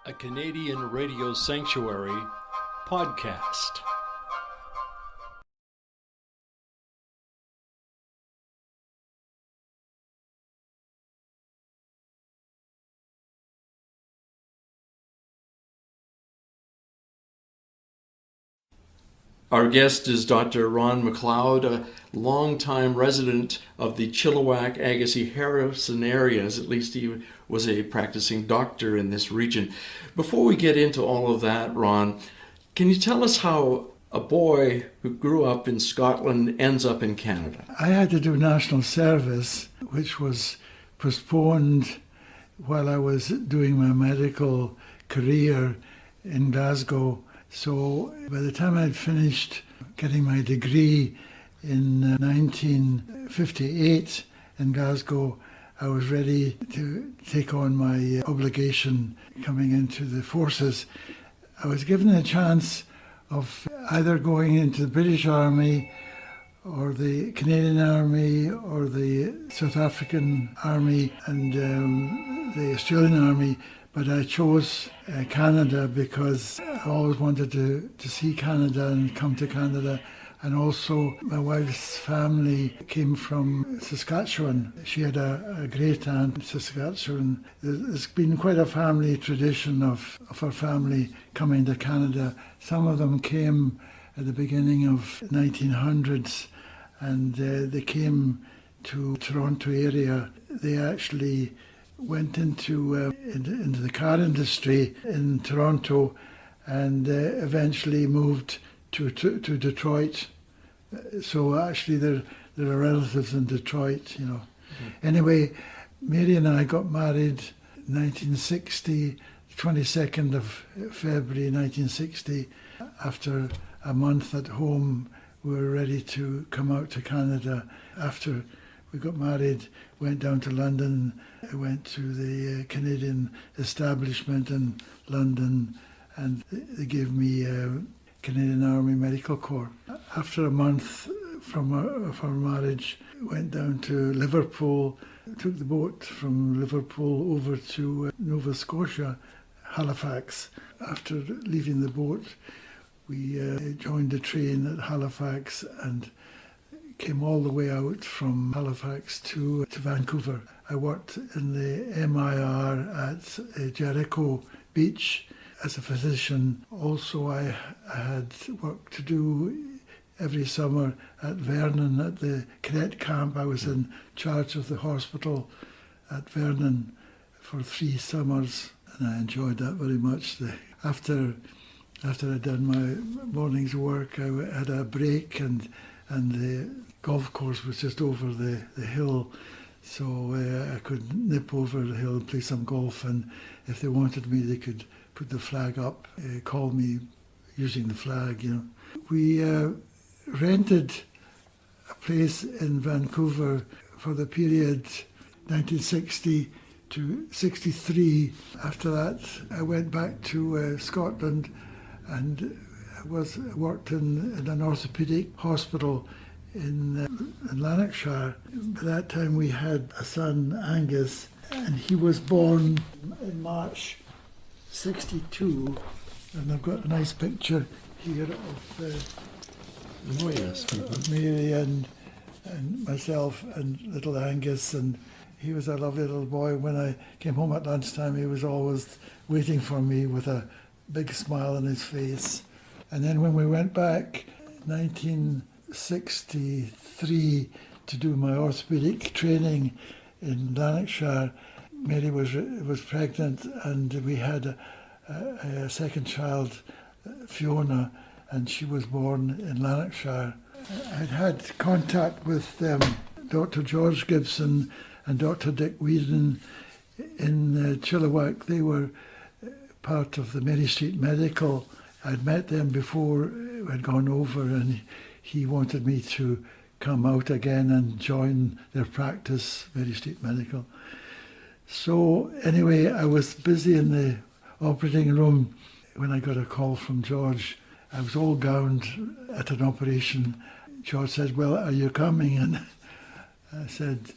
A Canadian Radio Sanctuary podcast. Our guest is Dr. Len Marchant, a longtime resident of the Chilliwack, Agassiz-Harrison areas. At least he was a practicing doctor in this region. Before we get into all of that, Ron, can you tell us how a boy who grew up in Scotland ends up in Canada? I had to do national service, which was postponed while I was doing my medical career in Glasgow. So by the time I'd finished getting my degree in 1958 in Glasgow, I was ready to take on my obligation coming into the forces. I was given a chance of either going into the British Army or the Canadian Army or the South African Army and the Australian Army. But I chose Canada because I always wanted to see Canada and come to Canada. And also my wife's family came from Saskatchewan. She had a great aunt in Saskatchewan. There's been quite a family tradition of our family coming to Canada. Some of them came at the beginning of 1900s and they came to Toronto area. They actually went into the car industry in Toronto and eventually moved to Detroit. So actually there are relatives in Detroit, you know. Mm-hmm. Anyway, Mary and I got married in 1960, 22nd of February 1960. After a month at home, we were ready to come out to Canada. After we got married, went down to London. I went to the Canadian establishment in London and they gave me a Canadian Army Medical Corps. After a month from our marriage, went down to Liverpool, took the boat from Liverpool over to Nova Scotia, Halifax. After leaving the boat, we joined the train at Halifax and came all the way out from Halifax to Vancouver. I worked in the MIR at JHO Beach as a physician. Also, I had work to do every summer at Vernon at the cadet camp. I was in charge of the hospital at Vernon for 3 summers and I enjoyed that very much. After I'd done my morning's work, I had a break and the golf course was just over the hill, so I could nip over the hill and play some golf, and if they wanted me they could put the flag up, call me using the flag, you know. We rented a place in Vancouver for the period 1960 to 63. After that I went back to Scotland and worked in an orthopaedic hospital in Lanarkshire. By that time we had a son, Angus, and he was born in March 62, and I've got a nice picture here of Mary and myself and little Angus, and he was a lovely little boy. When I came home at lunchtime, he was always waiting for me with a big smile on his face. And then when we went back 1963 to do my orthopaedic training in Lanarkshire, Mary was pregnant and we had a second child, Fiona, and she was born in Lanarkshire. I'd had contact with Dr. George Gibson and Dr. Dick Whedon in Chilliwack. They were part of the Mary Street Medical. I'd met them before, I'd gone over, and he wanted me to come out again and join their practice, Mary Street Medical. So anyway, I was busy in the operating room when I got a call from George. I was all gowned at an operation. George said, "Well, are you coming?" And I said,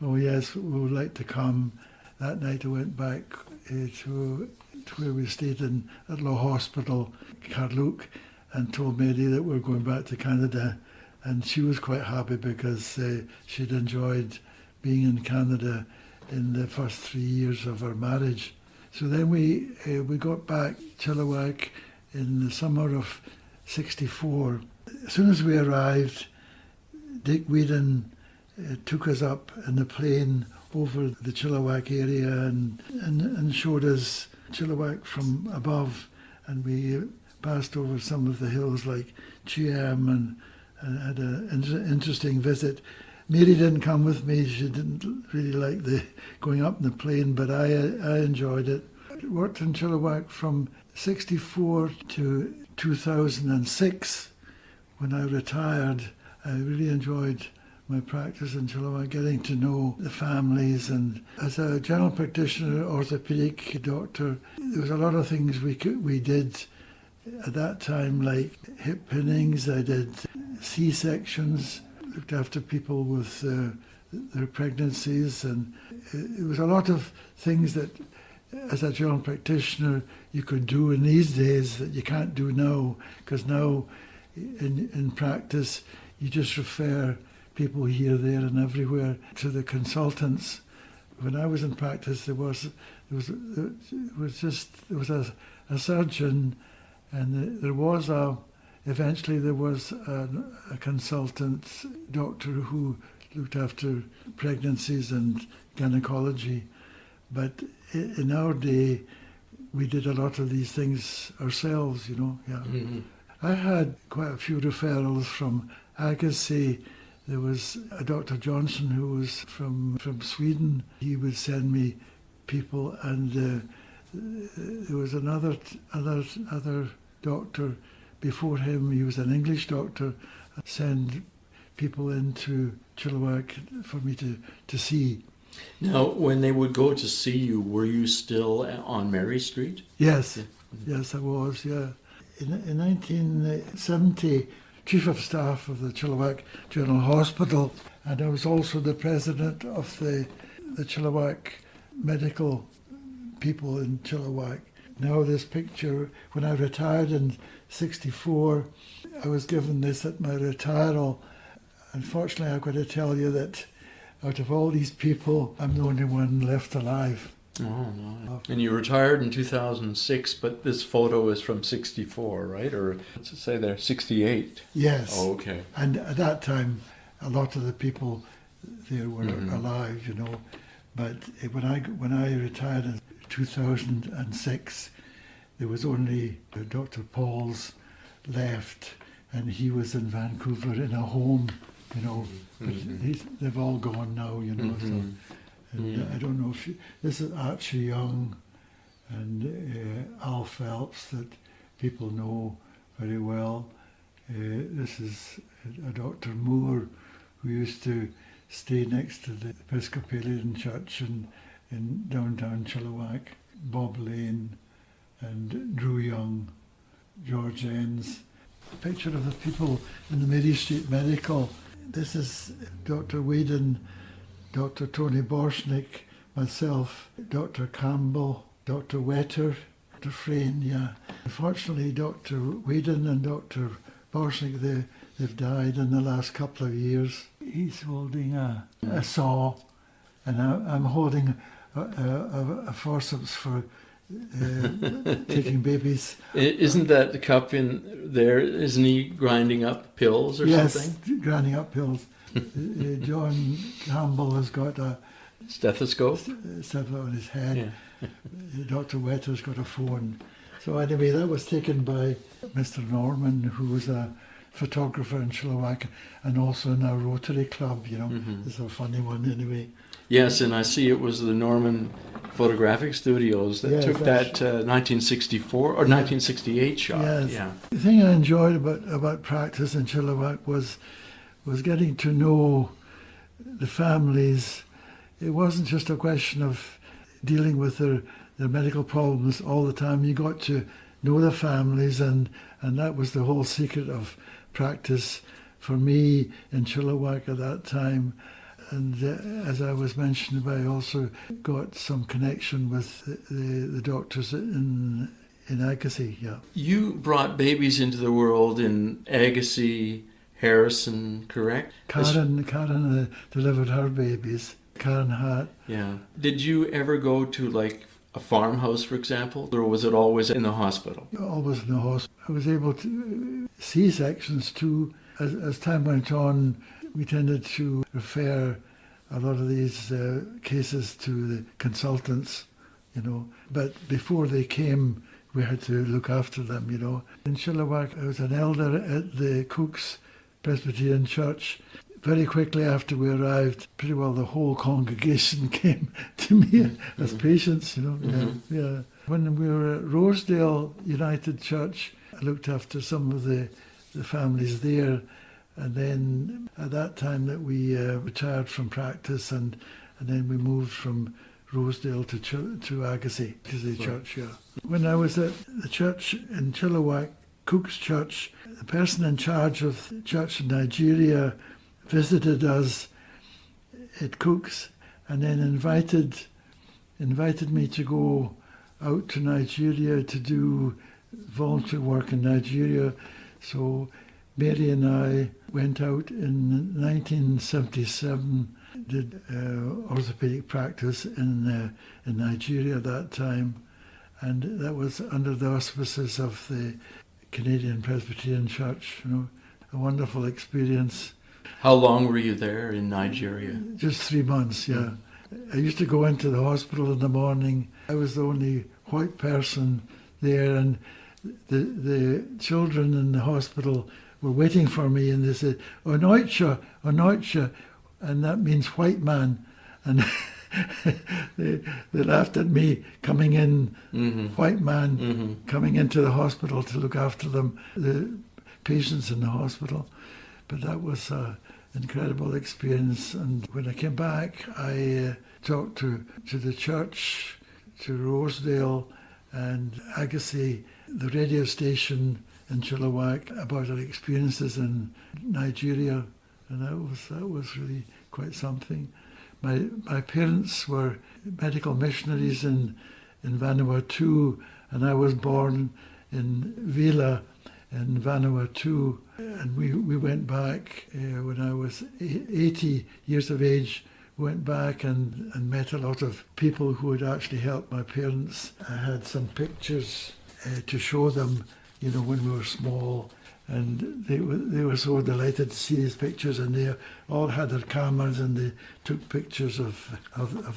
"Oh yes, we would like to come." That night I went back to where we stayed at Law Hospital, Carluke, and told Mary that we're going back to Canada. And she was quite happy because she'd enjoyed being in Canada in the first 3 years of our marriage. So then we got back Chilliwack in the summer of '64. As soon as we arrived, Dick Whedon took us up in the plane over the Chilliwack area and showed us Chilliwack from above, and we passed over some of the hills like Chiam and had an interesting visit. Mary didn't come with me. She didn't really like the going up in the plane, but I enjoyed it. I worked in Chilliwack from '64 to 2006. When I retired, I really enjoyed my practice in Chilliwack, getting to know the families. And as a general practitioner, orthopedic doctor, there was a lot of things we did at that time, like hip pinnings. I did C-sections, looked after people with their pregnancies, and it was a lot of things that as a general practitioner you could do in these days that you can't do now, because now in practice you just refer people here, there and everywhere to the consultants. When I was in practice there was a surgeon, and eventually there was a consultant doctor who looked after pregnancies and gynecology. But in our day, we did a lot of these things ourselves, Yeah. Mm-hmm. I had quite a few referrals from Agassiz. There was a Dr. Johnson who was from Sweden. He would send me people, and there was another doctor before him. He was an English doctor. Send people into Chilliwack for me to see. Now, when they would go to see you, were you still on Mary Street? Yes, yes, I was. Yeah, in 1970, Chief of Staff of the Chilliwack General Hospital, and I was also the president of the Chilliwack medical people in Chilliwack. Now this picture, when I retired in '64, I was given this at my retiral. Unfortunately, I've got to tell you that out of all these people, I'm the only one left alive. Oh, no. And you retired in 2006, but this photo is from '64, right? Or let's say there, '68. Yes. Oh, okay. And at that time, a lot of the people there were alive, But when I retired in 2006, there was only Dr. Paul's left, and he was in Vancouver in a home, But they've all gone now, So, and I don't know if this is Archie Young and Al Phelps that people know very well. This is a Dr. Moore who used to stay next to the Episcopalian Church in downtown Chilliwack. Bob Lane and Drew Young, George Enns. A picture of the people in the Mary Street Medical. This is Dr. Whedon, Dr. Tony Borshnick, myself, Dr. Campbell, Dr. Wetter, Dr. Frayne, yeah. Unfortunately, Dr. Whedon and Dr. Borshnick, they've died in the last couple of years. He's holding a saw, and I'm holding a forceps for taking babies. Isn't that the cup in there? Isn't he grinding up pills or something? Yes, grinding up pills. John Campbell has got a stethoscope on his head. Yeah. Dr. Wetter's got a phone. So anyway, that was taken by Mr. Norman, who was a photographer in Chilliwack and also in our Rotary Club, It's a funny one anyway. Yes, and I see it was the Norman Photographic Studios that took that 1964 or 1968 shot. Yes. Yeah. The thing I enjoyed about practice in Chilliwack was getting to know the families. It wasn't just a question of dealing with their medical problems all the time. You got to know the families, and that was the whole secret of practice for me in Chilliwack at that time. And as I was mentioning, I also got some connection with the doctors in Agassiz, yeah. You brought babies into the world in Agassiz-Harrison, correct? Karen delivered her babies. Karen had. Yeah. Did you ever go to like a farmhouse, for example, or was it always in the hospital? Always in the hospital. I was able to C-sections too. As time went on, we tended to refer a lot of these cases to the consultants, you know. But before they came, we had to look after them, you know. In Chilliwack, I was an elder at the Cook's Presbyterian Church. Very quickly after we arrived, pretty well the whole congregation came to me as patients, you know. Mm-hmm. Yeah. When we were at Rosedale United Church, I looked after some of the families there. And then at that time that we retired from practice, and then we moved from Rosedale to Agassiz Church, yeah. When I was at the church in Chilliwack, Cook's Church, the person in charge of the church in Nigeria visited us at Cook's and then invited me to go out to Nigeria to do volunteer work in Nigeria. So Mary and I went out in 1977, did orthopedic practice in Nigeria at that time, and that was under the auspices of the Canadian Presbyterian Church. You know, a wonderful experience. How long were you there in Nigeria? Just 3 months, yeah. I used to go into the hospital in the morning. I was the only white person there, and the children in the hospital were waiting for me, and they said, Onoicha, and that means white man. And they laughed at me coming in, white man, coming into the hospital to look after them, the patients in the hospital. But that was an incredible experience. And when I came back, I talked to the church, to Rosedale and Agassiz, the radio station in Chilliwack, about our experiences in Nigeria, and that was really quite something. My parents were medical missionaries in Vanuatu, and I was born in Vila in Vanuatu, and we went back when I was 80 years of age. Went back and met a lot of people who had actually helped my parents. I had some pictures to show them, you know, when we were small, and they were so delighted to see these pictures, and they all had their cameras, and they took pictures of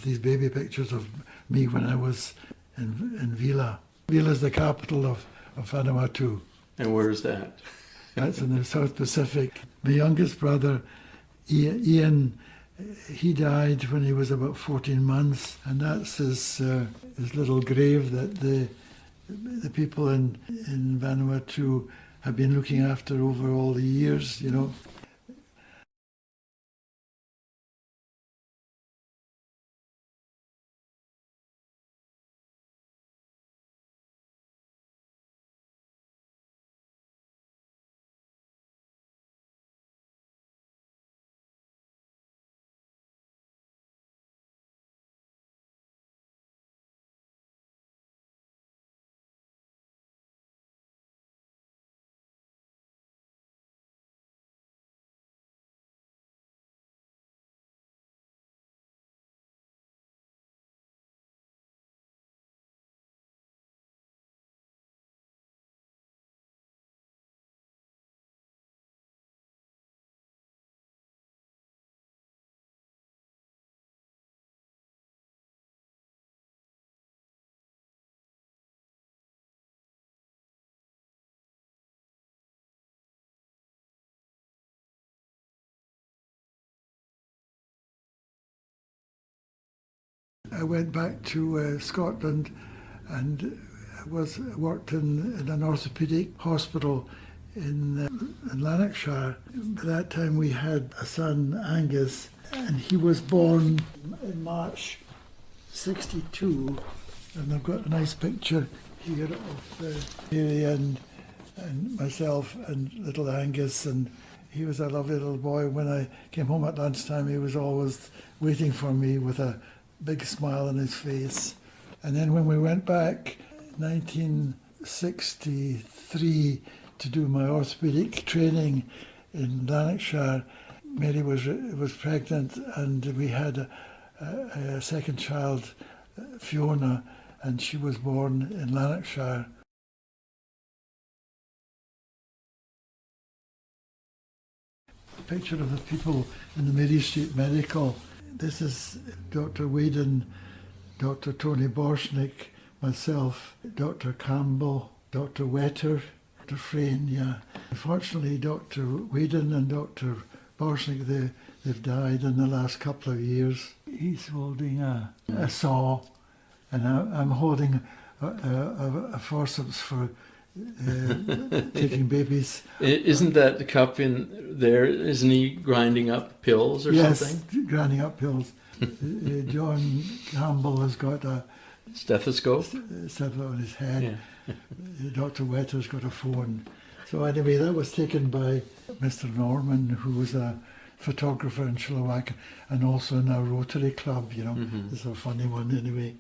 these baby pictures of me when I was in Vila. Vila is the capital of Vanuatu. And where is that? That's in the South Pacific. My youngest brother, Ian, he died when he was about 14 months, and that's his little grave that the people in Vanuatu have been looking after over all the years, you know. I went back to Scotland and worked in an orthopaedic hospital in Lanarkshire. By that time we had a son, Angus, and he was born in March 62. And I've got a nice picture here of Mary and myself and little Angus, and He was a lovely little boy. When I came home at lunchtime, he was always waiting for me with a big smile on his face. And then when we went back, 1963, to do my orthopaedic training in Lanarkshire, Mary was pregnant, and we had a second child, Fiona, and she was born in Lanarkshire. A picture of the people in the Mary Street Medical. This is Dr. Whedon, Dr. Tony Borsnick, myself, Dr. Campbell, Dr. Wetter, Dr. Frayne, yeah. Unfortunately, Dr. Whedon and Dr. Borsnick, they've died in the last couple of years. He's holding a saw, and I'm holding a forceps for taking babies. Isn't that the cup in there? Isn't he grinding up pills or something? Yes, grinding up pills. John Campbell has got a Stethoscope? stuff on his head. Yeah. Dr. Wetter's got a phone. So anyway, that was taken by Mr. Norman, who was a photographer in Chilliwack and also in our Rotary Club, you know. Mm-hmm. It's a funny one anyway.